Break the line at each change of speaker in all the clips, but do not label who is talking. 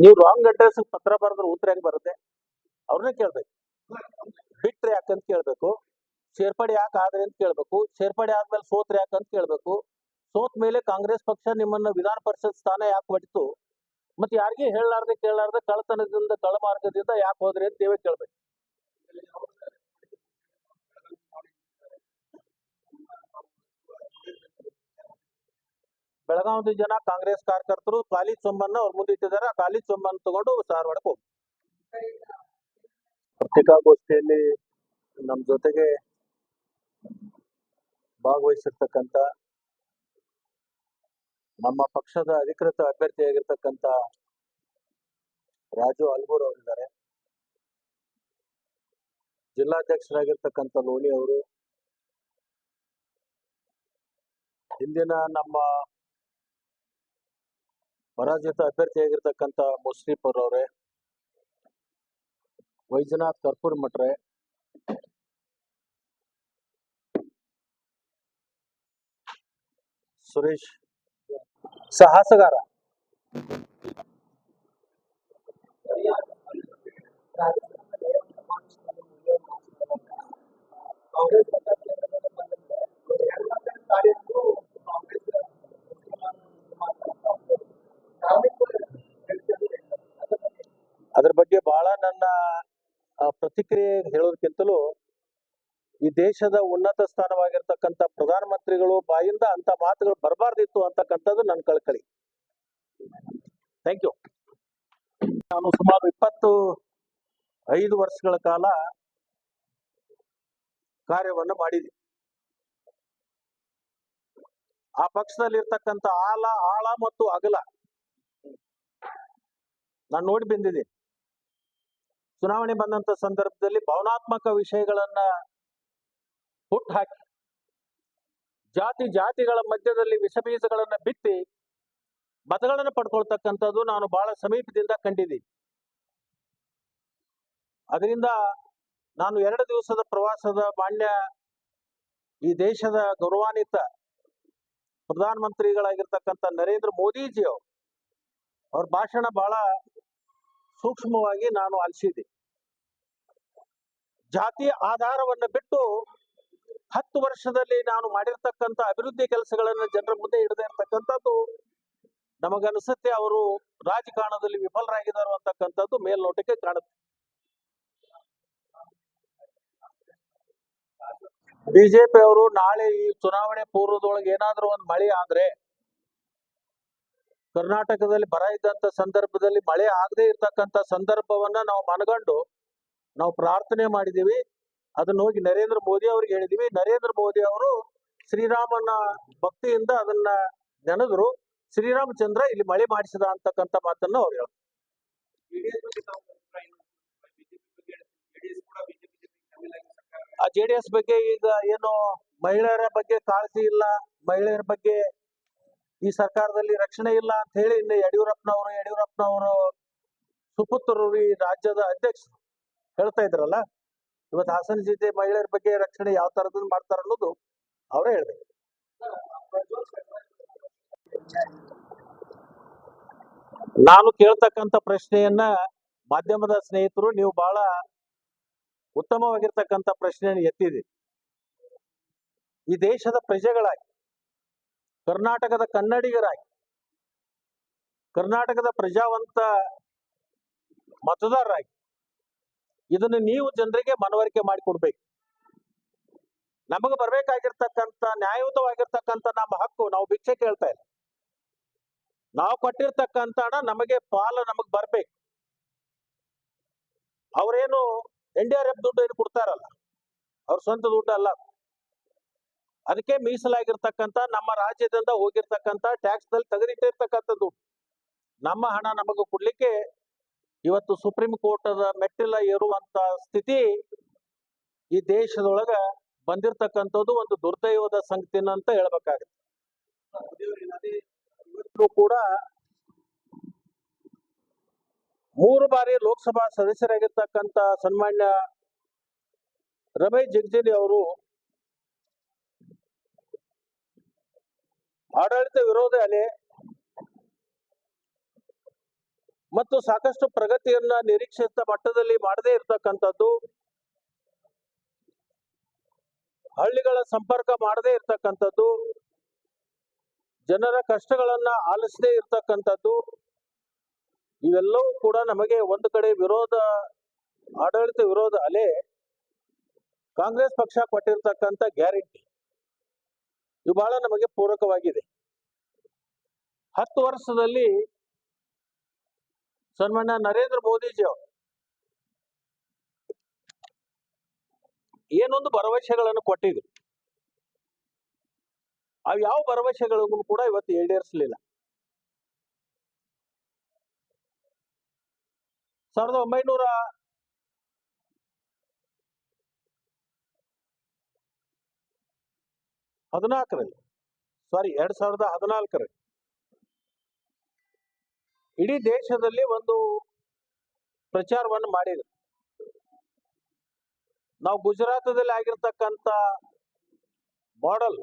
ನೀವು wrong address ಪತ್ರ ಬರೆದ್ರೆ ಉತ್ತರ ಹೆಂಗ್ ಬರುತ್ತೆ? ಅವ್ರನ್ನೇ ಕೇಳ್ಬೇಕು. ಬಿಟ್ರೆ ಯಾಕಂತ ಕೇಳ್ಬೇಕು, ಸೇರ್ಪಡೆ ಯಾಕೆ ಆದ್ರೆ ಅಂತ ಕೇಳ್ಬೇಕು, ಸೇರ್ಪಡೆ ಆದ್ಮೇಲೆ ಸೋತ್ರೆ ಯಾಕಂತ ಕೇಳ್ಬೇಕು, ಸೋತ್ ಮೇಲೆ ಕಾಂಗ್ರೆಸ್ ಪಕ್ಷ ನಿಮ್ಮನ್ನ ವಿಧಾನ ಪರಿಷತ್ ಸ್ಥಾನ ಯಾಕೆ ಹೊಡಿತು, ಮತ್ತೆ ಯಾರಿಗೆ ಹೇಳಲಾರ್ದೆ ಕೇಳಲಾರ್ದೆ ಕಳ್ಳತನದಿಂದ ಕಳ್ಳ ಮಾರ್ಗದಿಂದ ಯಾಕೆ ಹೋದ್ರಿ ಅಂತ ನೀವೇ ಕೇಳ್ಬೇಕು. ಬೆಳಗಾವಿ ಜನ ಕಾಂಗ್ರೆಸ್ ಕಾರ್ಯಕರ್ತರು ಖಾಲಿ ಸೊಮ್ಮನ್ನ ಅವ್ರ ಮುಂದೆ ಇಟ್ಟಿದ್ದಾರೆ. ಆ ಖಾಲಿ ಸೊಮ್ಮನ್ನು ತಗೊಂಡು ಧಾರವಾಡಕ್ಕೆ ಹೋಗಿ ಪತ್ರಿಕಾಗೋಷ್ಠಿಯಲ್ಲಿ ನಮ್ಮ ಜೊತೆಗೆ ಭಾಗವಹಿಸಿರ್ತಕ್ಕಂಥ ನಮ್ಮ ಪಕ್ಷದ ಅಧಿಕೃತ ಅಭ್ಯರ್ಥಿಯಾಗಿರ್ತಕ್ಕಂಥ ರಾಜು ಅಲ್ಗೂರ್ ಅವರಿದ್ದಾರೆ. ಜಿಲ್ಲಾಧ್ಯಕ್ಷರಾಗಿರ್ತಕ್ಕಂಥ ಲೋಣಿ ಅವರು, ಹಿಂದಿನ ನಮ್ಮ ಪರಾಜಿತ ಅಭ್ಯರ್ಥಿಯಾಗಿರ್ತಕ್ಕಂಥ ಮುಸ್ರೀಫ್ ಅವರವರೇ, ವೈಜನಾಥ್ ಕರ್ಪೂರ್ ಮಠ್ರೆ, ಸುರೇಶ್ ಸಾಹಸಗಾರ, ಅದ್ರ ಬಗ್ಗೆ ಬಹಳ ನನ್ನ ಪ್ರತಿಕ್ರಿಯೆ ಹೇಳೋದಕ್ಕಿಂತಲೂ ಈ ದೇಶದ ಉನ್ನತ ಸ್ಥಾನವಾಗಿರ್ತಕ್ಕಂಥ ಪ್ರಧಾನಮಂತ್ರಿಗಳು ಬಾಯಿಂದ ಅಂತ ಮಾತುಗಳು ಬರಬಾರ್ದಿತ್ತು ಅಂತಕ್ಕಂಥದ್ದು ನನ್ನ ಕಳಕಳಿ. Thank you. ನಾನು ಸುಮಾರು 25 ವರ್ಷಗಳ ಕಾಲ ಕಾರ್ಯವನ್ನು ಮಾಡಿದ್ದೀನಿ. ಆ ಪಕ್ಷದಲ್ಲಿ ಇರ್ತಕ್ಕಂಥ ಆಳ ಮತ್ತು ಅಗಲ ನಾನು ನೋಡಿ ಬಂದಿದ್ದೀನಿ. ಚುನಾವಣೆ ಬಂದಂತ ಸಂದರ್ಭದಲ್ಲಿ ಭಾವನಾತ್ಮಕ ವಿಷಯಗಳನ್ನ ಹುಟ್ಟುಹಾಕಿ ಜಾತಿಗಳ ಮಧ್ಯದಲ್ಲಿ ವಿಷಬೀಜಗಳನ್ನ ಬಿತ್ತಿ ಮತಗಳನ್ನು ಪಡ್ಕೊಳ್ತಕ್ಕಂಥದ್ದು ನಾನು ಬಹಳ ಸಮೀಪದಿಂದ ಕಂಡಿದ್ದೀನಿ. ಅದರಿಂದ ನಾನು 2 ದಿವಸದ ಪ್ರವಾಸದ ಮಾನ್ಯ ಈ ದೇಶದ ಗೌರವಾನ್ವಿತ ಪ್ರಧಾನಮಂತ್ರಿಗಳಾಗಿರ್ತಕ್ಕಂಥ ನರೇಂದ್ರ ಮೋದಿಜಿ ಅವ್ರ ಭಾಷಣ ಬಹಳ ಸೂಕ್ಷ್ಮವಾಗಿ ನಾನು ಆಲಿಸಿದೆ. ಜಾತಿ ಆಧಾರವನ್ನು ಬಿಟ್ಟು 10 ವರ್ಷದಲ್ಲಿ ನಾನು ಮಾಡಿರ್ತಕ್ಕಂಥ ಅಭಿವೃದ್ಧಿ ಕೆಲಸಗಳನ್ನು ಜನರ ಮುಂದೆ ಇಡದೇ ಇರ್ತಕ್ಕಂಥದ್ದು ನಮಗನ್ಸುತ್ತೆ ಅವರು ರಾಜಕಾರಣದಲ್ಲಿ ವಿಫಲರಾಗಿದ್ದಾರೆ ಅಂತಕ್ಕಂಥದ್ದು ಮೇಲ್ನೋಟಕ್ಕೆ ಕಾಣುತ್ತೆ. ಬಿಜೆಪಿ ಅವರು ನಾಳೆ ಈ ಚುನಾವಣೆ ಪೂರ್ವದೊಳಗೆ ಏನಾದ್ರೂ ಒಂದು ಮಳೆ ಆದ್ರೆ, ಕರ್ನಾಟಕದಲ್ಲಿ ಬರ ಇದ್ದಂತ ಸಂದರ್ಭದಲ್ಲಿ ಮಳೆ ಆಗದೆ ಇರ್ತಕ್ಕಂಥ ಸಂದರ್ಭವನ್ನ ನಾವು ಮನಗಂಡು ನಾವು ಪ್ರಾರ್ಥನೆ ಮಾಡಿದೀವಿ. ಅದನ್ನ ಹೋಗಿ ನರೇಂದ್ರ ಮೋದಿ ಅವ್ರಿಗೆ ಹೇಳಿದೀವಿ. ನರೇಂದ್ರ ಮೋದಿ ಅವರು ಶ್ರೀರಾಮನ ಭಕ್ತಿಯಿಂದ ಅದನ್ನ ನೆನೆದ್ರು. ಶ್ರೀರಾಮಚಂದ್ರ ಇಲ್ಲಿ ಮಳೆ ಮಾಡಿಸಿದ ಅಂತಕ್ಕಂಥ ಮಾತನ್ನ ಅವ್ರು ಹೇಳ್ತಾರೆ. ಆ JDS ಬಗ್ಗೆ ಈಗ ಏನು ಮಹಿಳೆಯರ ಬಗ್ಗೆ ಕಾಳಜಿ ಇಲ್ಲ, ಮಹಿಳೆಯರ ಬಗ್ಗೆ ಈ ಸರ್ಕಾರದಲ್ಲಿ ರಕ್ಷಣೆ ಇಲ್ಲ ಅಂತ ಹೇಳಿ ಇನ್ನು ಯಡಿಯೂರಪ್ಪನವರು ಸುಪುತ್ರರು ಈ ರಾಜ್ಯದ ಅಧ್ಯಕ್ಷರು ಹೇಳ್ತಾ ಇದ್ರಲ್ಲ, ಇವತ್ತು ಹಾಸನ ಜಿಲ್ಲೆ ಮಹಿಳೆಯರ ಬಗ್ಗೆ ರಕ್ಷಣೆ ಯಾವ ತರದಿಂದ ಮಾಡ್ತಾರ ಅನ್ನೋದು ಅವರೇ ಹೇಳ್ಬೇಕು. ನಾನು ಕೇಳ್ತಕ್ಕಂಥ ಪ್ರಶ್ನೆಯನ್ನ ಮಾಧ್ಯಮದ ಸ್ನೇಹಿತರು ನೀವು ಬಹಳ ಉತ್ತಮವಾಗಿರ್ತಕ್ಕಂಥ ಪ್ರಶ್ನೆಯನ್ನು ಎತ್ತಿದೆ. ಈ ದೇಶದ ಪ್ರಜೆಗಳಾಗಿ, ಕರ್ನಾಟಕದ ಕನ್ನಡಿಗರಾಗಿ, ಕರ್ನಾಟಕದ ಪ್ರಜಾವಂತ ಮತದಾರರಾಗಿ ಇದನ್ನು ನೀವು ಜನರಿಗೆ ಮನವರಿಕೆ ಮಾಡಿಕೊಡ್ಬೇಕು. ನಮಗೆ ಬರ್ಬೇಕಾಗಿರ್ತಕ್ಕಂಥ ನ್ಯಾಯಯುತವಾಗಿರ್ತಕ್ಕಂಥ ನಮ್ಮ ಹಕ್ಕು, ನಾವು ಭಿಕ್ಷೆ ಕೇಳ್ತಾ ಇಲ್ಲ. ನಾವು ಕೊಟ್ಟಿರ್ತಕ್ಕಂಥ ಹಣ ನಮಗೆ ನಮಗ್ ಬರ್ಬೇಕು. ಅವರೇನು NDRF ದುಡ್ಡು ಏನು ಕೊಡ್ತಾರಲ್ಲ, ಅವ್ರ ಸ್ವಂತ ದುಡ್ಡು ಅಲ್ಲ. ಅದಕ್ಕೆ ಮೀಸಲಾಗಿರ್ತಕ್ಕಂಥ ನಮ್ಮ ರಾಜ್ಯದಿಂದ ಹೋಗಿರ್ತಕ್ಕಂಥ ಟ್ಯಾಕ್ಸ್ ನಲ್ಲಿ ತೆಗೆದಿಟ್ಟಿರ್ತಕ್ಕಂಥ ದುಡ್ಡು, ನಮ್ಮ ಹಣ ನಮಗೆ ಕೊಡ್ಲಿಕ್ಕೆ ಇವತ್ತು ಸುಪ್ರೀಂ ಕೋರ್ಟದ ಮೆಟ್ಟಿಲ ಏರುವಂತ ಸ್ಥಿತಿ ಈ ದೇಶದೊಳಗ ಬಂದಿರತಕ್ಕಂಥದ್ದು ಒಂದು ದುರ್ದೈವದ ಸಂಗತಿನ ಅಂತ ಹೇಳ್ಬೇಕಾಗುತ್ತೆ. ಇವತ್ತು ಕೂಡ 3 ಬಾರಿ ಲೋಕಸಭಾ ಸದಸ್ಯರಾಗಿರ್ತಕ್ಕಂಥ ಸನ್ಮಾನ್ಯ ರಮೇಶ್ ಜಿಗಜಿಣಗಿ ಅವರು ಆಡಳಿತ ವಿರೋಧ ಅಲೆ, ಮತ್ತು ಸಾಕಷ್ಟು ಪ್ರಗತಿಯನ್ನ ನಿರೀಕ್ಷಿತ ಮಟ್ಟದಲ್ಲಿ ಮಾಡದೇ ಇರತಕ್ಕಂಥದ್ದು, ಹಳ್ಳಿಗಳ ಸಂಪರ್ಕ ಮಾಡದೇ ಇರತಕ್ಕಂಥದ್ದು, ಜನರ ಕಷ್ಟಗಳನ್ನ ಆಲಿಸದೇ ಇರತಕ್ಕಂಥದ್ದು, ಇವೆಲ್ಲವೂ ಕೂಡ ನಮಗೆ ಒಂದು ಕಡೆ ಆಡಳಿತ ವಿರೋಧ ಅಲೆ ಕಾಂಗ್ರೆಸ್ ಪಕ್ಷ ಕೊಟ್ಟಿರ್ತಕ್ಕಂಥ ಗ್ಯಾರಂಟಿ ಇವು ಬಹಳ ನಮಗೆ ಪೂರಕವಾಗಿದೆ. 10 ವರ್ಷದಲ್ಲಿ ಸನ್ಮಾನ್ಯ ನರೇಂದ್ರ ಮೋದಿಜಿ ಅವರು ಏನೊಂದು ಭರವಸೆಗಳನ್ನು ಕೊಟ್ಟಿದ್ರು, ಅವು ಯಾವ ಭರವಸೆಗಳಿಗೂ ಕೂಡ ಇವತ್ತು ಈಡೇರಿಸಲಿಲ್ಲ. 2014ರಲ್ಲಿ ಇಡೀ ದೇಶದಲ್ಲಿ ಒಂದು ಪ್ರಚಾರವನ್ನು ಮಾಡಿದ್ರು. ನಾವು ಗುಜರಾತದಲ್ಲಿ ಆಗಿರ್ತಕ್ಕಂಥ ಮಾಡೆಲ್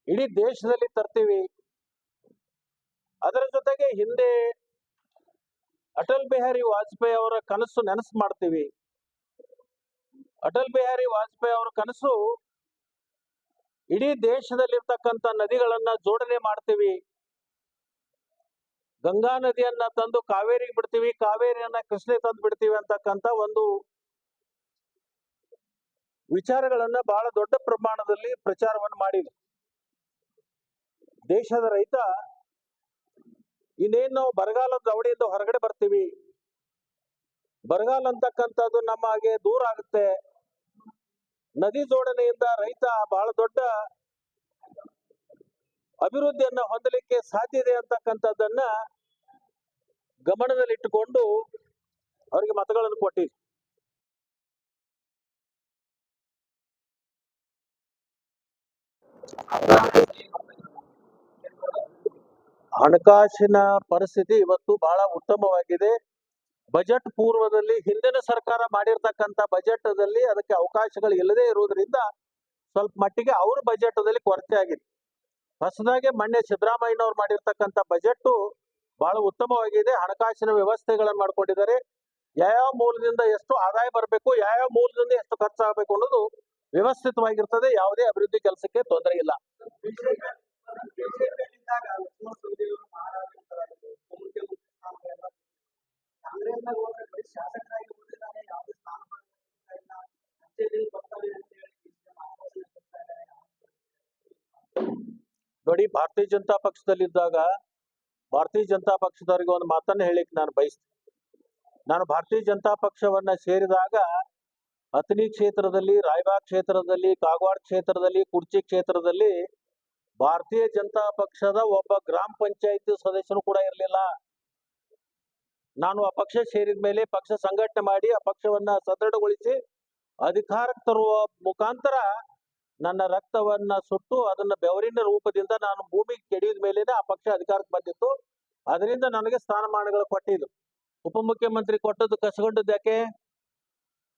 ಇಡೀ ದೇಶದಲ್ಲಿ ತರ್ತೀವಿ, ಅದರ ಜೊತೆಗೆ ಹಿಂದೆ ಅಟಲ್ ಬಿಹಾರಿ ವಾಜಪೇಯಿ ಅವರ ಕನಸು ನೆನಸು ಮಾಡ್ತೀವಿ. ಅಟಲ್ ಬಿಹಾರಿ ವಾಜಪೇಯಿ ಅವರ ಕನಸು ಇಡೀ ದೇಶದಲ್ಲಿರ್ತಕ್ಕಂಥ ನದಿಗಳನ್ನ ಜೋಡಣೆ ಮಾಡ್ತೀವಿ, ಗಂಗಾ ನದಿಯನ್ನ ತಂದು ಕಾವೇರಿಗೆ ಬಿಡ್ತೀವಿ, ಕಾವೇರಿಯನ್ನ ಕೃಷ್ಣೆ ತಂದು ಬಿಡ್ತೀವಿ ಅಂತಕ್ಕಂಥ ಒಂದು ವಿಚಾರಗಳನ್ನ ಬಹಳ ದೊಡ್ಡ ಪ್ರಮಾಣದಲ್ಲಿ ಪ್ರಚಾರವನ್ನು ಮಾಡಿದ್ರು. ದೇಶದ ರೈತ ಇನ್ನೇನು ನಾವು ಬರಗಾಲದ ಅವಡಿಯಿಂದ ಹೊರಗಡೆ ಬರ್ತೀವಿ, ಬರಗಾಲ ಅಂತಕ್ಕಂಥದ್ದು ನಮ್ಮ ಹಾಗೆ ದೂರ ಆಗುತ್ತೆ, ನದಿ ಜೋಡಣೆಯಿಂದ ರೈತ ಬಹಳ ದೊಡ್ಡ ಅಭಿವೃದ್ಧಿಯನ್ನ ಹೊಂದಲಿಕ್ಕೆ ಸಾಧ್ಯ ಇದೆ ಅಂತಕ್ಕಂಥದ್ದನ್ನ ಗಮನದಲ್ಲಿಟ್ಟುಕೊಂಡು ಅವರಿಗೆ ಮತಗಳನ್ನು ಕೊಟ್ಟಿದ್ರು. ಹಣಕಾಸಿನ ಪರಿಸ್ಥಿತಿ ಇವತ್ತು ಬಹಳ ಉತ್ತಮವಾಗಿದೆ. ಬಜೆಟ್ ಪೂರ್ವದಲ್ಲಿ ಹಿಂದಿನ ಸರ್ಕಾರ ಮಾಡಿರ್ತಕ್ಕಂಥ ಬಜೆಟ್ ದಲ್ಲಿ ಅದಕ್ಕೆ ಅವಕಾಶಗಳು ಇಲ್ಲದೆ ಇರುವುದರಿಂದ ಸ್ವಲ್ಪ ಮಟ್ಟಿಗೆ ಅವ್ರ ಬಜೆಟ್ ದಲ್ಲಿ ಕೊರತೆ ಆಗಿದೆ. ಹೊಸದಾಗಿ ಮೊನ್ನೆ ಸಿದ್ದರಾಮಯ್ಯನವ್ರು ಮಾಡಿರ್ತಕ್ಕಂಥ ಬಜೆಟ್ ಬಹಳ ಉತ್ತಮವಾಗಿದೆ. ಹಣಕಾಸಿನ ವ್ಯವಸ್ಥೆಗಳನ್ನು ಮಾಡ್ಕೊಂಡಿದ್ದಾರೆ. ಯಾವ ಮೂಲದಿಂದ ಎಷ್ಟು ಆದಾಯ ಬರಬೇಕು, ಯಾವ ಮೂಲದಿಂದ ಎಷ್ಟು ಖರ್ಚಾಗಬೇಕು ಅನ್ನೋದು ವ್ಯವಸ್ಥಿತವಾಗಿರ್ತದೆ. ಯಾವುದೇ ಅಭಿವೃದ್ಧಿ ಕೆಲಸಕ್ಕೆ ತೊಂದರೆ ಇಲ್ಲ. ನೋಡಿ, ಭಾರತೀಯ ಜನತಾ ಪಕ್ಷದಲ್ಲಿದ್ದಾಗ ಭಾರತೀಯ ಜನತಾ ಪಕ್ಷದವರಿಗೆ ಒಂದು ಮಾತನ್ನ ಹೇಳಿಕ್ ನಾನು ಬಯಸ್ತೀನಿ. ನಾನು ಭಾರತೀಯ ಜನತಾ ಪಕ್ಷವನ್ನ ಸೇರಿದಾಗ ಅಥಣಿ ಕ್ಷೇತ್ರದಲ್ಲಿ, ರಾಯಬಾಗ್ ಕ್ಷೇತ್ರದಲ್ಲಿ, ಕಾಗವಾಡ ಕ್ಷೇತ್ರದಲ್ಲಿ, ಕುರ್ಚಿ ಕ್ಷೇತ್ರದಲ್ಲಿ ಭಾರತೀಯ ಜನತಾ ಪಕ್ಷದ ಒಬ್ಬ ಗ್ರಾಮ ಪಂಚಾಯತ್ ಸದಸ್ಯನು ಕೂಡ ಇರಲಿಲ್ಲ. ನಾನು ಆ ಪಕ್ಷ ಸೇರಿದ ಮೇಲೆ ಪಕ್ಷ ಸಂಘಟನೆ ಮಾಡಿ ಆ ಪಕ್ಷವನ್ನ ಸದೃಢಗೊಳಿಸಿ ಅಧಿಕಾರಕ್ಕೆ ತರುವ ಮುಖಾಂತರ ನನ್ನ ರಕ್ತವನ್ನ ಸುಟ್ಟು ಅದನ್ನ ಬೆವರಿನ ರೂಪದಿಂದ ನಾನು ಭೂಮಿಗೆ ಕೆಡಿದ ಮೇಲೇನೆ ಆ ಪಕ್ಷ ಅಧಿಕಾರಕ್ಕೆ ಬಂದಿತ್ತು. ಅದರಿಂದ ನನಗೆ ಸ್ಥಾನಮಾನಗಳು ಕೊಟ್ಟಿದ್ರು. ಉಪಮುಖ್ಯಮಂತ್ರಿ ಕೊಟ್ಟದ್ದು ಕಸಗೊಂಡದ್ದು ಯಾಕೆ?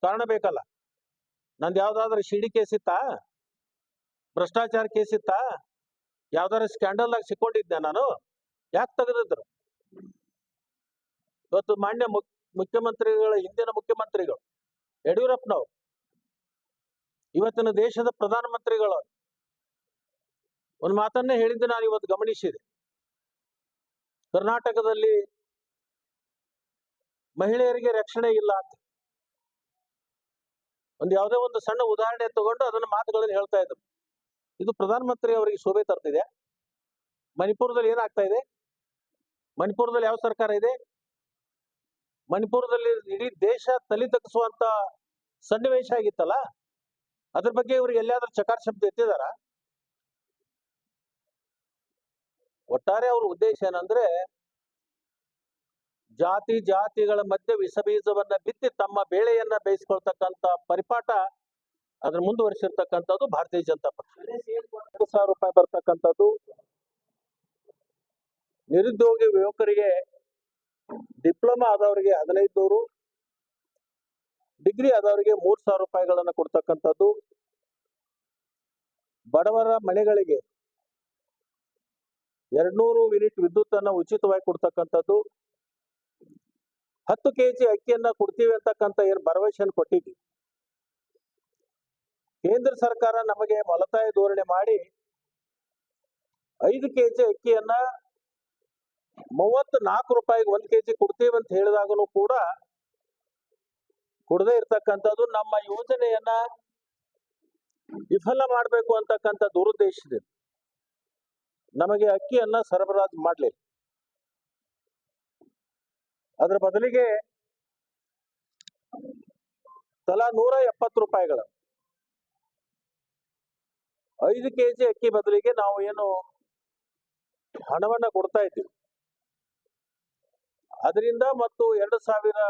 ಕಾರಣ ಬೇಕಲ್ಲ. ನಂದು ಯಾವ್ದಾದ್ರು ಸಿಡಿ ಕೇಸ್ ಇತ್ತಾ? ಭ್ರಷ್ಟಾಚಾರ ಕೇಸ್ ಇತ್ತಾ? ಯಾವ್ದಾದ್ರು ಸ್ಕ್ಯಾಂಡಲ್ ಆಗಿ ಸಿಕ್ಕೊಂಡಿದ್ದೆ ನಾನು? ಯಾಕೆ ತೆಗೆದಿದ್ರು? ಇವತ್ತು ಮಾನ್ಯ ಮುಖ್ಯಮಂತ್ರಿಗಳ ಹಿಂದಿನ ಮುಖ್ಯಮಂತ್ರಿಗಳು ಯಡಿಯೂರಪ್ಪನವರು, ಇವತ್ತಿನ ದೇಶದ ಪ್ರಧಾನಮಂತ್ರಿಗಳು ಒಂದು ಮಾತನ್ನೇ ಹೇಳಿದ್ದು ನಾನು ಇವತ್ತು ಗಮನಿಸಿದೆ. ಕರ್ನಾಟಕದಲ್ಲಿ ಮಹಿಳೆಯರಿಗೆ ರಕ್ಷಣೆ ಇಲ್ಲ ಅಂತ ಯಾವುದೇ ಒಂದು ಸಣ್ಣ ಉದಾಹರಣೆ ತಗೊಂಡು ಅದನ್ನ ಮಾತುಗಳನ್ನು ಹೇಳ್ತಾ ಇದ್ರು. ಇದು ಪ್ರಧಾನಮಂತ್ರಿ ಅವರಿಗೆ ಶೋಭೆ ತರ್ತಿದೆ. ಮಣಿಪುರದಲ್ಲಿ ಏನಾಗ್ತಾ ಇದೆ? ಮಣಿಪುರದಲ್ಲಿ ಯಾವ ಸರ್ಕಾರ ಇದೆ? ಮಣಿಪುರದಲ್ಲಿ ಇಡೀ ದೇಶ ತಲೆ ತಗ್ಗಿಸುವಂತ ಸನ್ನಿವೇಶ ಆಗಿತ್ತಲ್ಲ, ಅದ್ರ ಬಗ್ಗೆ ಇವ್ರಿಗೆ ಎಲ್ಲಿಯಾದ್ರೂ ಚಕಾರ ಶಬ್ದ ಎತ್ತಿದಾರ? ಒಟ್ಟಾರೆ ಅವ್ರ ಉದ್ದೇಶ ಏನಂದ್ರೆ ಜಾತಿಗಳ ಮಧ್ಯೆ ವಿಷಬೀಜವನ್ನ ಬಿತ್ತಿ ತಮ್ಮ ಬೇಳೆಯನ್ನ ಬೇಯಿಸ್ಕೊಳ್ತಕ್ಕಂತ ಪರಿಪಾಠ ಅದನ್ನ ಮುಂದುವರಿಸಿರ್ತಕ್ಕಂಥದ್ದು ಭಾರತೀಯ ಜನತಾ ಪಕ್ಷ. 1,000 ರೂಪಾಯಿ ಬರ್ತಕ್ಕಂಥದ್ದು, ನಿರುದ್ಯೋಗಿ ಯುವಕರಿಗೆ ಡಿಪ್ಲೊಮಾ ಆದವರಿಗೆ 1,500, ಡಿಗ್ರಿ ಆದವರಿಗೆ 3,000 ರೂಪಾಯಿಗಳನ್ನ ಕೊಡ್ತಕ್ಕಂಥದ್ದು, ಬಡವರ ಮನೆಗಳಿಗೆ 200 ಯೂನಿಟ್ ವಿದ್ಯುತ್ ಅನ್ನ ಉಚಿತವಾಗಿ ಕೊಡ್ತಕ್ಕಂಥದ್ದು, 10 ಕೆಜಿ ಅಕ್ಕಿಯನ್ನ ಕೊಡ್ತೀವಿ ಅಂತಕ್ಕಂಥ ಏನು ಭರವಸೆಯನ್ನು ಕೊಟ್ಟಿದ್ವಿ. ಕೇಂದ್ರ ಸರ್ಕಾರ ನಮಗೆ ಮೊಲತಾಯ ಧೋರಣೆ ಮಾಡಿ 5 ಕೆಜಿ ಅಕ್ಕಿಯನ್ನ 34 ರೂಪಾಯಿಗೆ 1 ಕೆಜಿ ಕೊಡ್ತೀವಿ ಅಂತ ಹೇಳಿದಾಗಲೂ ಕೂಡ ಕೊಡದೇ ಇರ್ತಕ್ಕಂಥದ್ದು ನಮ್ಮ ಯೋಜನೆಯನ್ನ ವಿಫಲ ಮಾಡಬೇಕು ಅಂತಕ್ಕಂಥ ದುರುದ್ದೇಶದಿಂದ ನಮಗೆ ಅಕ್ಕಿಯನ್ನ ಸರಬರಾಜು ಮಾಡಲಿಲ್ಲ. ಅದರ ಬದಲಿಗೆ ತಲಾ 170 ರೂಪಾಯಿಗಳ 5 ಕೆಜಿ ಅಕ್ಕಿ ಬದಲಿಗೆ ನಾವು ಏನು ಹಣವನ್ನ ಕೊಡ್ತಾ ಇದ್ದೀವಿ. ಅದರಿಂದ ಮತ್ತು 2,000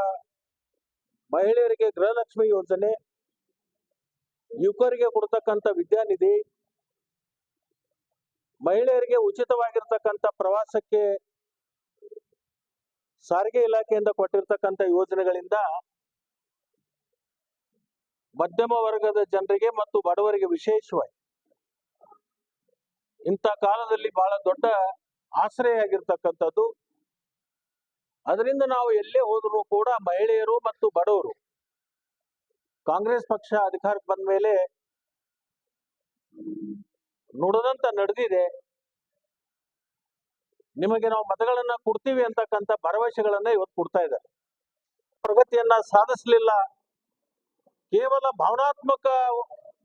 ಮಹಿಳೆಯರಿಗೆ ಗೃಹಲಕ್ಷ್ಮಿ ಯೋಜನೆ, ಯುವಕರಿಗೆ ಕೊಡ್ತಕ್ಕಂಥ ವಿದ್ಯಾನಿಧಿ, ಮಹಿಳೆಯರಿಗೆ ಉಚಿತವಾಗಿರ್ತಕ್ಕಂಥ ಪ್ರವಾಸಕ್ಕೆ ಸಾರಿಗೆ ಇಲಾಖೆಯಿಂದ ಕೊಟ್ಟಿರ್ತಕ್ಕಂಥ ಯೋಜನೆಗಳಿಂದ ಮಧ್ಯಮ ವರ್ಗದ ಜನರಿಗೆ ಮತ್ತು ಬಡವರಿಗೆ ವಿಶೇಷವಾಗಿ ಇಂಥ ಕಾಲದಲ್ಲಿ ಬಹಳ ದೊಡ್ಡ ಆಶ್ರಯ ಆಗಿರ್ತಕ್ಕಂಥದ್ದು. ಅದರಿಂದ ನಾವು ಎಲ್ಲೇ ಹೋದರೂ ಕೂಡ ಮಹಿಳೆಯರು ಮತ್ತು ಬಡವರು ಕಾಂಗ್ರೆಸ್ ಪಕ್ಷ ಅಧಿಕಾರಕ್ಕೆ ಬಂದ ಮೇಲೆ ನುಡಿದಂತ ನಡೆದಿದೆ. ನಿಮಗೆ ನಾವು ಮತಗಳನ್ನ ಕೊಡ್ತೀವಿ ಅಂತಕ್ಕಂಥ ಭರವಸೆಗಳನ್ನ ಇವತ್ತು ಕೊಡ್ತಾ ಇದ್ದಾರೆ. ಪ್ರಗತಿಯನ್ನ ಸಾಧಿಸಲಿಲ್ಲ, ಕೇವಲ ಭಾವನಾತ್ಮಕ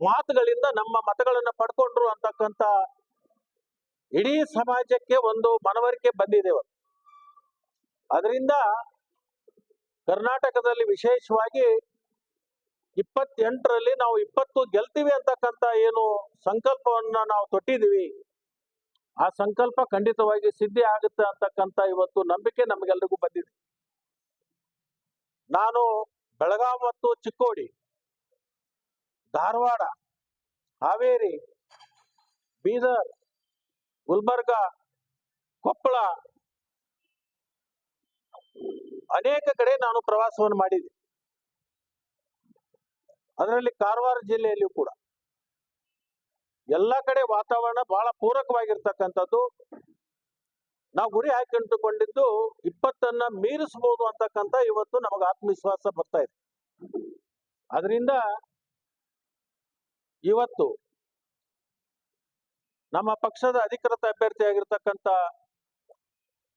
ಮಾತುಗಳಿಂದ ನಮ್ಮ ಮತಗಳನ್ನ ಪಡ್ಕೊಂಡ್ರು ಅಂತಕ್ಕಂಥ ಇಡೀ ಸಮಾಜಕ್ಕೆ ಒಂದು ಮನವರಿಕೆ ಬಂದಿದೆ. ಅದರಿಂದ ಕರ್ನಾಟಕದಲ್ಲಿ ವಿಶೇಷವಾಗಿ 28ರಲ್ಲಿ ನಾವು 20 ಗೆಲ್ತೀವಿ ಅಂತಕ್ಕಂಥ ಏನು ಸಂಕಲ್ಪವನ್ನ ನಾವು ತೊಟ್ಟಿದೀವಿ, ಆ ಸಂಕಲ್ಪ ಖಂಡಿತವಾಗಿ ಸಿದ್ಧಿ ಆಗುತ್ತೆ ಅಂತಕ್ಕಂಥ ಇವತ್ತು ನಂಬಿಕೆ ನಮಗೆಲ್ಲರಿಗೂ ಬಂದಿದೆ. ನಾನು ಬೆಳಗಾವಿ ಮತ್ತು ಚಿಕ್ಕೋಡಿ, ಧಾರವಾಡ, ಹಾವೇರಿ, ಬೀದರ್, ಗುಲ್ಬರ್ಗ, ಕೊಪ್ಪಳ ಅನೇಕ ಕಡೆ ನಾನು ಪ್ರವಾಸವನ್ನು ಮಾಡಿದೆ. ಅದರಲ್ಲಿ ಕಾರವಾರ ಜಿಲ್ಲೆಯಲ್ಲಿಯೂ ಕೂಡ ಎಲ್ಲ ಕಡೆ ವಾತಾವರಣ ಬಹಳ ಪೂರಕವಾಗಿರ್ತಕ್ಕಂಥದ್ದು. ನಾವು ಗುರಿ ಹಾಕಿಕೊಂಡಿದ್ದು 20ಅನ್ನ ಮೀರಿಸಬಹುದು ಅಂತಕ್ಕಂಥ ಇವತ್ತು ನಮಗೆ ಆತ್ಮವಿಶ್ವಾಸ ಬರ್ತಾ ಇದೆ. ಅದರಿಂದ ಇವತ್ತು ನಮ್ಮ ಪಕ್ಷದ ಅಧಿಕೃತ ಅಭ್ಯರ್ಥಿಯಾಗಿರ್ತಕ್ಕಂಥ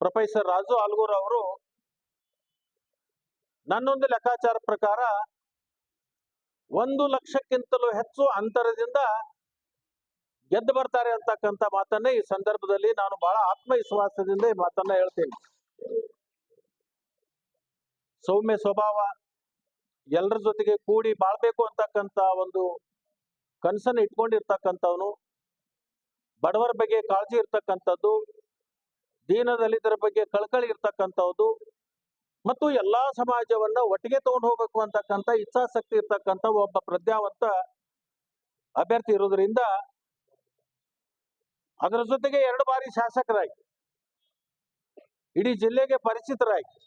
ಪ್ರೊಫೆಸರ್ ರಾಜು ಆಲ್ಗೂರ್ ಅವರು ನನ್ನೊಂದು ಲೆಕ್ಕಾಚಾರ ಪ್ರಕಾರ 1 ಲಕ್ಷಕ್ಕಿಂತಲೂ ಹೆಚ್ಚು ಅಂತರದಿಂದ ಗೆದ್ದು ಬರ್ತಾರೆ ಅಂತಕ್ಕಂಥ ಮಾತನ್ನ ಈ ಸಂದರ್ಭದಲ್ಲಿ ನಾನು ಬಹಳ ಆತ್ಮವಿಶ್ವಾಸದಿಂದ ಈ ಮಾತನ್ನ ಹೇಳ್ತೇನೆ. ಸೌಮ್ಯ ಸ್ವಭಾವ, ಎಲ್ಲರ ಜೊತೆಗೆ ಕೂಡಿ ಬಾಳ್ಬೇಕು ಅಂತಕ್ಕಂಥ ಒಂದು ಕನಸನ್ನು ಇಟ್ಕೊಂಡಿರ್ತಕ್ಕಂಥವನು, ಬಡವರ ಬಗ್ಗೆ ಕಾಳಜಿ ಇರ್ತಕ್ಕಂಥದ್ದು, ದೀನ ದಲಿತರ ಬಗ್ಗೆ ಕಳಕಳಿ ಇರ್ತಕ್ಕಂಥದ್ದು ಮತ್ತು ಎಲ್ಲಾ ಸಮಾಜವನ್ನ ಒಟ್ಟಿಗೆ ತಗೊಂಡು ಹೋಗ್ಬೇಕು ಅಂತಕ್ಕಂಥ ಇಚ್ಛಾಶಕ್ತಿ ಇರ್ತಕ್ಕಂಥ ಒಬ್ಬ ಪ್ರಜ್ಞಾವಂತ ಅಭ್ಯರ್ಥಿ ಇರೋದ್ರಿಂದ ಅದರ ಜೊತೆಗೆ 2 ಬಾರಿ ಶಾಸಕರಾಗಿ ಇಡೀ ಜಿಲ್ಲೆಗೆ ಪರಿಚಿತರಾಗಿ,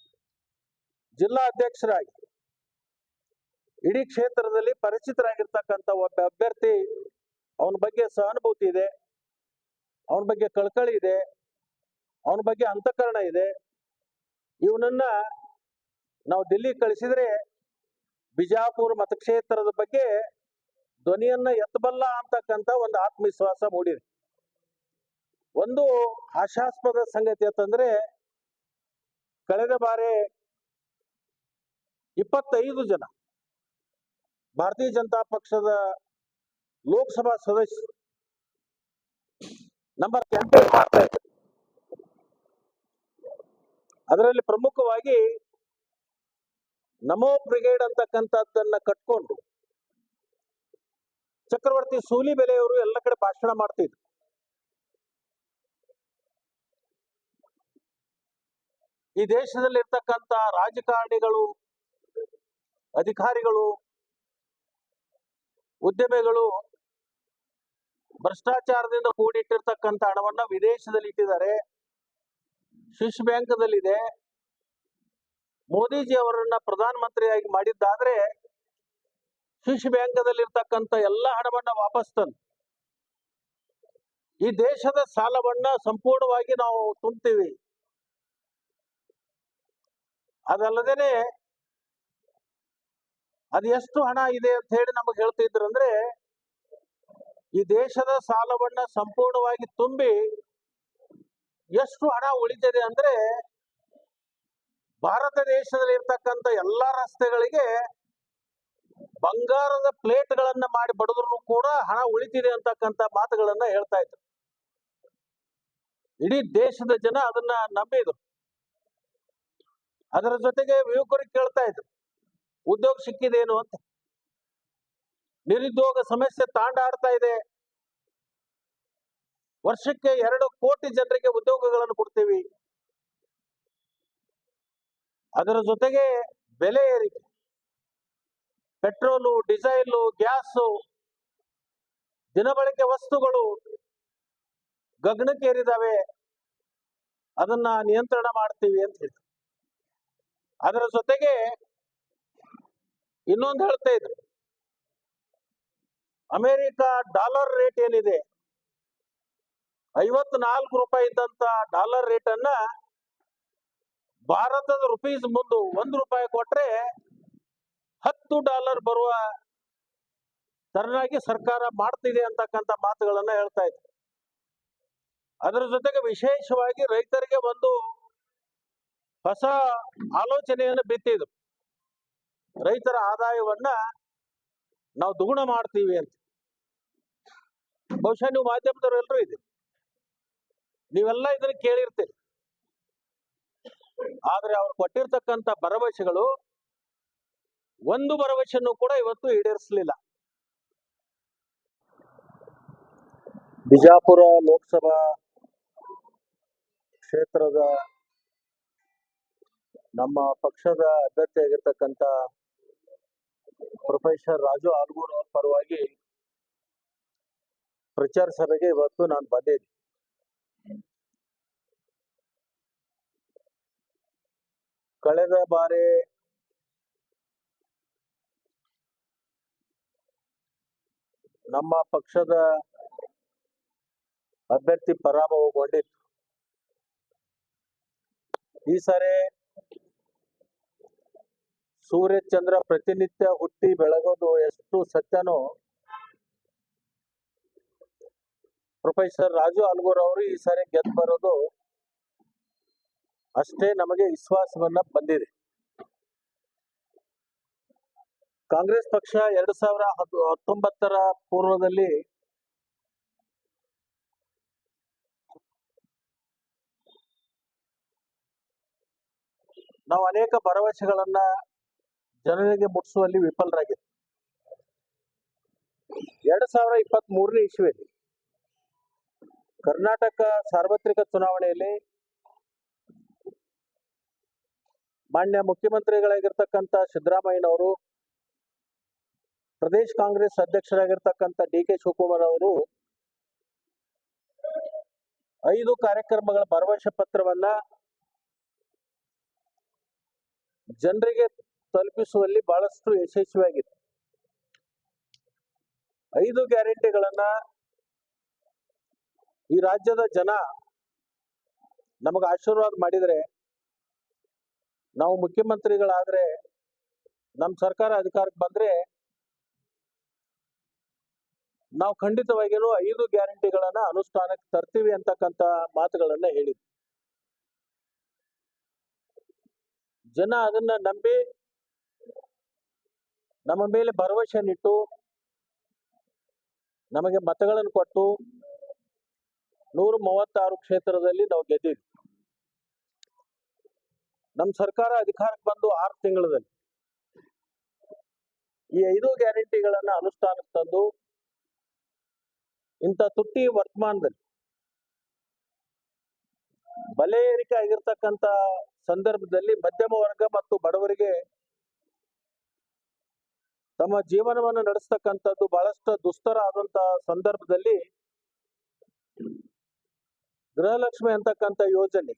ಜಿಲ್ಲಾ ಅಧ್ಯಕ್ಷರಾಗಿ, ಇಡೀ ಕ್ಷೇತ್ರದಲ್ಲಿ ಪರಿಚಿತರಾಗಿರ್ತಕ್ಕಂಥ ಒಬ್ಬ ಅಭ್ಯರ್ಥಿ. ಅವನ ಬಗ್ಗೆ ಸಹಾನುಭೂತಿ ಇದೆ, ಅವನ ಬಗ್ಗೆ ಕಳಕಳಿ ಇದೆ, ಅವನ ಬಗ್ಗೆ ಅಂತಃಕರಣ ಇದೆ. ಇವನನ್ನ ನಾವು ದಿಲ್ಲಿ ಕಳಿಸಿದ್ರೆ ಬಿಜಾಪುರ ಮತಕ್ಷೇತ್ರದ ಬಗ್ಗೆ ಧ್ವನಿಯನ್ನ ಎತ್ತಬಲ್ಲ ಅಂತಕ್ಕಂಥ ಒಂದು ಆತ್ಮವಿಶ್ವಾಸ ಮೂಡಿದೆ. ಒಂದು ಹಾಸ್ಯಾಸ್ಪದ ಸಂಗತಿ ಅಂತಂದ್ರೆ ಕಳೆದ ಬಾರಿ 25 ಜನ ಭಾರತೀಯ ಜನತಾ ಪಕ್ಷದ ಲೋಕಸಭಾ ಸದಸ್ಯರು ನಂಬರ್ ಕ್ಯಾಂಪೇನ್ ಮಾಡ್ತಾ ಇದ್ದಾರೆ. ಅದರಲ್ಲಿ ಪ್ರಮುಖವಾಗಿ ನಮೋ ಬ್ರಿಗೇಡ್ ಅಂತಕ್ಕಂಥದ್ದನ್ನ ಕಟ್ಕೊಂಡು ಚಕ್ರವರ್ತಿ ಸೂಲಿಬೆಲೆಯವರು ಎಲ್ಲ ಕಡೆ ಭಾಷಣ ಮಾಡ್ತಿದ್ರು. ಈ ದೇಶದಲ್ಲಿ ಇರ್ತಕ್ಕಂಥ ರಾಜಕಾರಣಿಗಳು, ಅಧಿಕಾರಿಗಳು, ಉದ್ಯಮಿಗಳು ಭ್ರಷ್ಟಾಚಾರದಿಂದ ಕೂಡಿಟ್ಟಿರ್ತಕ್ಕಂಥ ಹಣವನ್ನ ವಿದೇಶದಲ್ಲಿ ಇಟ್ಟಿದ್ದಾರೆ, ಸ್ವಿಸ್ ಬ್ಯಾಂಕ್ದಲ್ಲಿದೆ. ಮೋದಿಜಿ ಅವರನ್ನ ಪ್ರಧಾನಮಂತ್ರಿಯಾಗಿ ಮಾಡಿದ್ದಾದ್ರೆ ಸ್ವಿಸ್ ಬ್ಯಾಂಕ್ದಲ್ಲಿ ಇರ್ತಕ್ಕಂಥ ಎಲ್ಲ ಹಣವನ್ನ ವಾಪಸ್ ತಂದು ಈ ದೇಶದ ಸಾಲವನ್ನ ಸಂಪೂರ್ಣವಾಗಿ ನಾವು ತುಂಬ್ತೀವಿ. ಅದಲ್ಲದೇನೆ ಅದು ಎಷ್ಟು ಹಣ ಇದೆ ಅಂತ ಹೇಳಿ ನಮಗೆ ಹೇಳ್ತಿದ್ರಂದ್ರೆ, ಈ ದೇಶದ ಸಾಲವನ್ನ ಸಂಪೂರ್ಣವಾಗಿ ತುಂಬಿ ಎಷ್ಟು ಹಣ ಉಳಿದಿದೆ ಅಂದ್ರೆ, ಭಾರತ ದೇಶದಲ್ಲಿ ಇರ್ತಕ್ಕಂಥ ಎಲ್ಲಾ ರಸ್ತೆಗಳಿಗೆ ಬಂಗಾರದ ಪ್ಲೇಟ್ಗಳನ್ನ ಮಾಡಿ ಬಡಿದ್ರು ಕೂಡ ಹಣ ಉಳಿತಿದೆ ಅಂತಕ್ಕಂಥ ಮಾತುಗಳನ್ನ ಹೇಳ್ತಾ ಇದ್ರು. ಇಡೀ ದೇಶದ ಜನ ಅದನ್ನ ನಂಬಿದ್ರು. ಅದರ ಜೊತೆಗೆ ಯುವಕರಿಗೆ ಕೇಳ್ತಾ ಇದ್ರು, ಉದ್ಯೋಗ ಸಿಕ್ಕಿದೇನು ಅಂತ. ನಿರುದ್ಯೋಗ ಸಮಸ್ಯೆ ತಾಂಡಾಡ್ತಾ ಇದೆ, ವರ್ಷಕ್ಕೆ 2 ಕೋಟಿ ಜನರಿಗೆ ಉದ್ಯೋಗಗಳನ್ನು ಕೊಡ್ತೀವಿ. ಅದರ ಜೊತೆಗೆ ಬೆಲೆ ಏರಿಕೆ, ಪೆಟ್ರೋಲು, ಡೀಸೆಲ್, ಗ್ಯಾಸು, ದಿನಬಳಕೆ ವಸ್ತುಗಳು ಗಗನಕ್ಕೇರಿದಾವೆ, ಅದನ್ನ ನಿಯಂತ್ರಣ ಮಾಡ್ತೀವಿ ಅಂತ ಹೇಳಿ. ಅದರ ಜೊತೆಗೆ ಇನ್ನೊಂದು ಹೇಳ್ತಾ ಇದ್ರು, ಅಮೆರಿಕ ಡಾಲರ್ ರೇಟ್ ಏನಿದೆ, 54 ರೂಪಾಯಿ ಇದ್ದಂತ ಡಾಲರ್ ರೇಟ್ ಅನ್ನ ಭಾರತದ ರುಪೀಸ್ ಮುಂದೆ 1 ರೂಪಾಯಿ ಕೊಟ್ರೆ $10 ಬರುವ ತರನಾಗಿ ಸರ್ಕಾರ ಮಾಡ್ತಿದೆ ಅಂತಕ್ಕಂಥ ಮಾತುಗಳನ್ನ ಹೇಳ್ತಾ ಇದ್ರು. ಅದರ ಜೊತೆಗೆ ವಿಶೇಷವಾಗಿ ರೈತರಿಗೆ ಒಂದು ಹೊಸ ಆಲೋಚನೆಯನ್ನು ಬಿತ್ತಿದ್ರು. ರೈತರ ಆದಾಯವನ್ನ ನಾವು ದ್ವಿಗುಣ ಮಾಡ್ತೀವಿ ಅಂತ. ಬಹುಶಃ ನೀವು ಮಾಧ್ಯಮದವರು ಎಲ್ಲರೂ ಇದೆ, ನೀವೆಲ್ಲ ಇದನ್ನ ಕೇಳಿರ್ತೀರಿ. ಆದ್ರೆ ಅವ್ರು ಕೊಟ್ಟಿರ್ತಕ್ಕಂಥ ಭರವಸೆಗಳು ಒಂದು ಭರವಸೆಯನ್ನು ಕೂಡ ಇವತ್ತು ಈಡೇರಿಸಲಿಲ್ಲ. ಬಿಜಾಪುರ ಲೋಕಸಭಾ ಕ್ಷೇತ್ರದ ನಮ್ಮ ಪಕ್ಷದ ಅಭ್ಯರ್ಥಿಯಾಗಿರ್ತಕ್ಕಂಥ ಪ್ರೊಫೆಸರ್ ರಾಜು ಆಲ್ಗೂರ್ ಅವರ ಪರವಾಗಿ ಪ್ರಚಾರ ಸಭೆಗೆ ಇವತ್ತು ನಾನು ಬಂದಿದ್ದೆ. ಕಳೆದ ಬಾರಿ ನಮ್ಮ ಪಕ್ಷದ ಅಭ್ಯರ್ಥಿ ಪರಾಭವಗೊಂಡಿತ್ತು. ಈ ಸಾರಿ ಸೂರ್ಯ ಚಂದ್ರ ಪ್ರತಿನಿತ್ಯ ಹುಟ್ಟಿ ಬೆಳಗೋದು ಎಷ್ಟು ಸತ್ಯನೋ, ಪ್ರೊಫೆಸರ್ ರಾಜು ಆಲ್ಗೂರ್ ಅವರು ಈ ಸಾರಿ ಗೆದ್ದು ಬರೋದು ಅಷ್ಟೇ ನಮಗೆ ವಿಶ್ವಾಸವನ್ನ ಬಂದಿದೆ. ಕಾಂಗ್ರೆಸ್ ಪಕ್ಷ 2019ರ ಪೂರ್ವದಲ್ಲಿ ನಾವು ಅನೇಕ ಭರವಸೆಗಳನ್ನ ಜನರಿಗೆ ಮುಟ್ಟಿಸುವಲ್ಲಿ ವಿಫಲರಾಗಿದೆ. 2023ನೇ ಇಸ್ವಿಯಲ್ಲಿ ಕರ್ನಾಟಕ ಸಾರ್ವತ್ರಿಕ ಚುನಾವಣೆಯಲ್ಲಿ ಮಾನ್ಯ ಮುಖ್ಯಮಂತ್ರಿಗಳಾಗಿರ್ತಕ್ಕಂಥ ಸಿದ್ದರಾಮಯ್ಯನವರು, ಪ್ರದೇಶ ಕಾಂಗ್ರೆಸ್ ಅಧ್ಯಕ್ಷರಾಗಿರ್ತಕ್ಕಂಥ ಡಿ.ಕೆ. ಶಿವಕುಮಾರ್ ಅವರು 5 ಕಾರ್ಯಕ್ರಮಗಳ ಭರವಸೆ ಪತ್ರವನ್ನ ಜನರಿಗೆ ತಲುಪಿಸುವಲ್ಲಿ ಬಹಳಷ್ಟು ಯಶಸ್ವಿಯಾಗಿದೆ. 5 ಗ್ಯಾರಂಟಿಗಳನ್ನ ಈ ರಾಜ್ಯದ ಜನ ನಮಗೆ ಆಶೀರ್ವಾದ ಮಾಡಿದರೆ, ನಾವು ಮುಖ್ಯಮಂತ್ರಿಗಳಾದ್ರೆ, ನಮ್ಮ ಸರ್ಕಾರ ಅಧಿಕಾರಕ್ಕೆ ಬಂದ್ರೆ ನಾವು ಖಂಡಿತವಾಗಿಯೂ 5 ಗ್ಯಾರಂಟಿಗಳನ್ನ ಅನುಷ್ಠಾನಕ್ಕೆ ತರ್ತೀವಿ ಅಂತಕ್ಕಂಥ ಮಾತುಗಳನ್ನ ಹೇಳಿದ್ವಿ. ಜನ ಅದನ್ನ ನಂಬಿ ನಮ್ಮ ಮೇಲೆ ಭರವಸೆನಿಟ್ಟು ನಮಗೆ ಮತಗಳನ್ನು ಕೊಟ್ಟು 136 ಕ್ಷೇತ್ರದಲ್ಲಿ ನಾವು ಗೆದ್ದಿದ್ವಿ. ನಮ್ಮ ಸರ್ಕಾರ ಅಧಿಕಾರಕ್ಕೆ ಬಂದು 6 ತಿಂಗಳಲ್ಲಿ ಈ 5 ಗ್ಯಾರಂಟಿಗಳನ್ನ ಅನುಷ್ಠಾನಕ್ಕೆ ತಂದು ಇಂಥ ತುಟ್ಟಿ ವರ್ತಮಾನದಲ್ಲಿ ಬೆಲೆ ಏರಿಕೆ ಆಗಿರ್ತಕ್ಕಂಥ ಸಂದರ್ಭದಲ್ಲಿ ಮಧ್ಯಮ ವರ್ಗ ಮತ್ತು ಬಡವರಿಗೆ ತಮ್ಮ ಜೀವನವನ್ನು ನಡೆಸ್ತಕ್ಕಂಥದ್ದು ಬಹಳಷ್ಟು ದುಸ್ತರ ಆದಂತ ಸಂದರ್ಭದಲ್ಲಿ ಗೃಹಲಕ್ಷ್ಮಿ ಅಂತಕ್ಕಂಥ ಯೋಜನೆ